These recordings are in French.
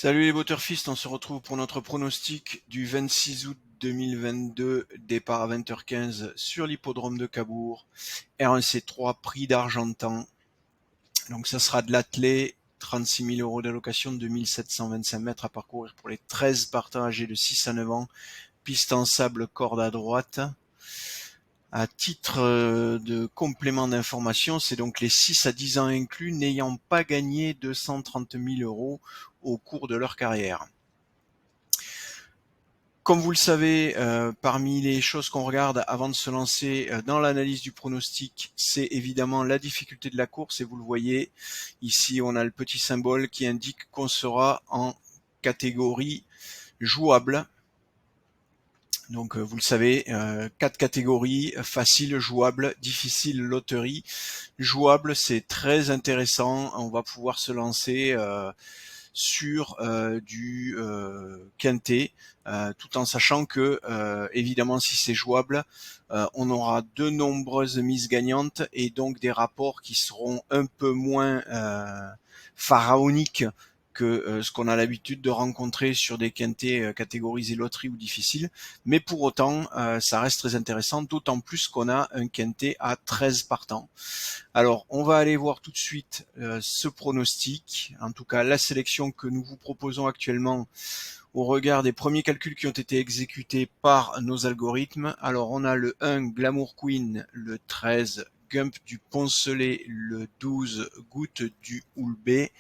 Salut les Butterfist, on se retrouve pour notre pronostic du 26 août 2022, départ à 20h15 sur l'hippodrome de Cabourg, R1C3, prix d'Argentan. Donc ça sera de l'attelé, 36 000 euros d'allocation, 2725 mètres à parcourir pour les 13 partants âgés de 6 à 9 ans, piste en sable, corde à droite. À titre de complément d'information, c'est donc les 6 à 10 ans inclus n'ayant pas gagné 230 000 euros au cours de leur carrière. Comme vous le savez, parmi les choses qu'on regarde avant de se lancer dans l'analyse du pronostic, c'est évidemment la difficulté de la course. Et vous le voyez, ici on a le petit symbole qui indique qu'on sera en catégorie jouable. Donc vous le savez, 4 catégories, facile, jouable, difficile, loterie. Jouable, c'est très intéressant, on va pouvoir se lancer sur du quintet, tout en sachant que évidemment si c'est jouable, on aura de nombreuses mises gagnantes et donc des rapports qui seront un peu moins pharaoniques que ce qu'on a l'habitude de rencontrer sur des quintets catégorisés loterie ou difficiles, mais pour autant ça reste très intéressant, d'autant plus qu'on a un quintet à 13 partants. Alors, on va aller voir tout de suite ce pronostic, en tout cas la sélection que nous vous proposons actuellement au regard des premiers calculs qui ont été exécutés par nos algorithmes. Alors, on a le 1 Glamour Queen, le 13 Gump du Poncelet, le 12 Goutte du Houlbé,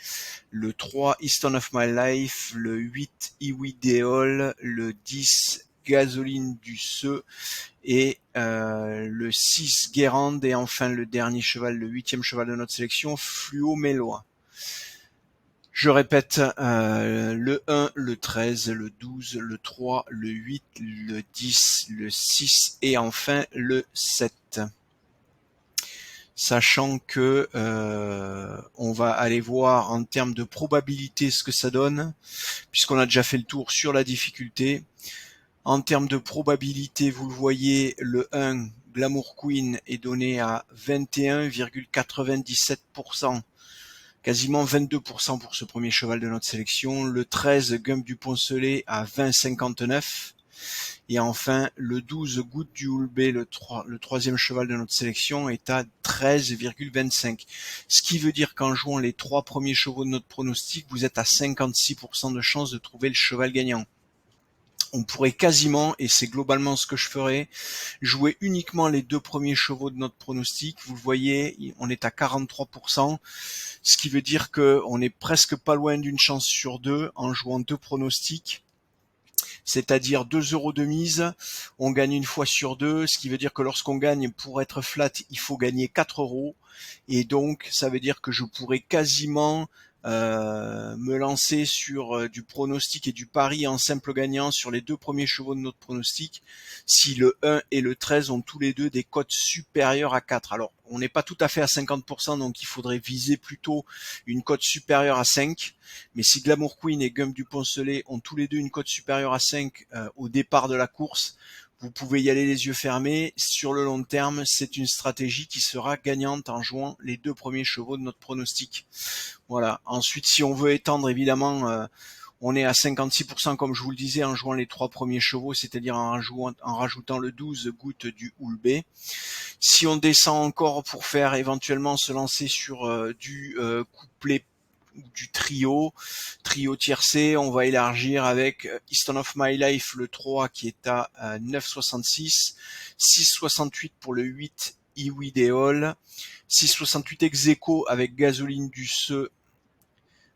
le 3 Easton of My Life, le 8 Iwideol, le 10 Gasoline du Seu et le 6 Guérande et enfin le dernier cheval, le 8e cheval de notre sélection, Fluo Mélois. Je répète, le 1, le 13, le 12, le 3, le 8, le 10, le 6 et enfin le 7. Sachant que on va aller voir en termes de probabilité ce que ça donne, puisqu'on a déjà fait le tour sur la difficulté. En termes de probabilité, vous le voyez, le 1, Glamour Queen, est donné à 21,97%, quasiment 22% pour ce premier cheval de notre sélection. Le 13, Gump du Poncelet, à 20,59%. Et enfin, le 12, Goutte du Houlbé, le troisième cheval de notre sélection, est à 13,25. Ce qui veut dire qu'en jouant les 3 premiers chevaux de notre pronostic, vous êtes à 56% de chance de trouver le cheval gagnant. On pourrait quasiment, et c'est globalement ce que je ferais, jouer uniquement les 2 premiers chevaux de notre pronostic. Vous le voyez, on est à 43%, ce qui veut dire qu'on est presque pas loin d'une chance sur 2 en jouant 2 pronostics. C'est-à-dire 2 € de mise, on gagne une fois sur 2, ce qui veut dire que lorsqu'on gagne, pour être flat, il faut gagner 4 €, et donc ça veut dire que je pourrais quasiment me lancer sur du pronostic et du pari en simple gagnant sur les 2 premiers chevaux de notre pronostic, si le 1 et le 13 ont tous les deux des cotes supérieures à 4. Alors, on n'est pas tout à fait à 50%, donc il faudrait viser plutôt une cote supérieure à 5. Mais si Glamour Queen et Gump du Poncelet ont tous les deux une cote supérieure à 5 au départ de la course, vous pouvez y aller les yeux fermés. Sur le long terme, c'est une stratégie qui sera gagnante en jouant les 2 premiers chevaux de notre pronostic. Voilà. Ensuite, si on veut étendre, évidemment, on est à 56% comme je vous le disais en jouant les 3 premiers chevaux, c'est-à-dire en rajoutant le 12 Goutte du Houlbé. Si on descend encore pour faire éventuellement se lancer sur du couplet du trio tiercé, on va élargir avec Easton of My Life le 3 qui est à 9,66, 6,68 pour le 8 Iwideol, 6,68 ex-aequo avec Gasoline du Seu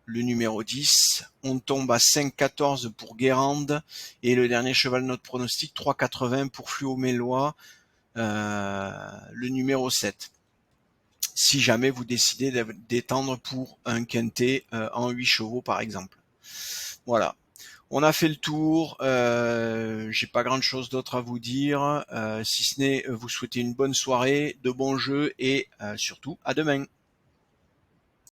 le numéro 10, on tombe à 5,14 pour Guérande et le dernier cheval de notre pronostic 3,80 pour Fluo Mélois, le numéro 7. Si jamais vous décidez d'étendre pour un quintet en 8 chevaux par exemple. Voilà. On a fait le tour, j'ai pas grand chose d'autre à vous dire, si ce n'est vous souhaiter une bonne soirée, de bons jeux et surtout à demain.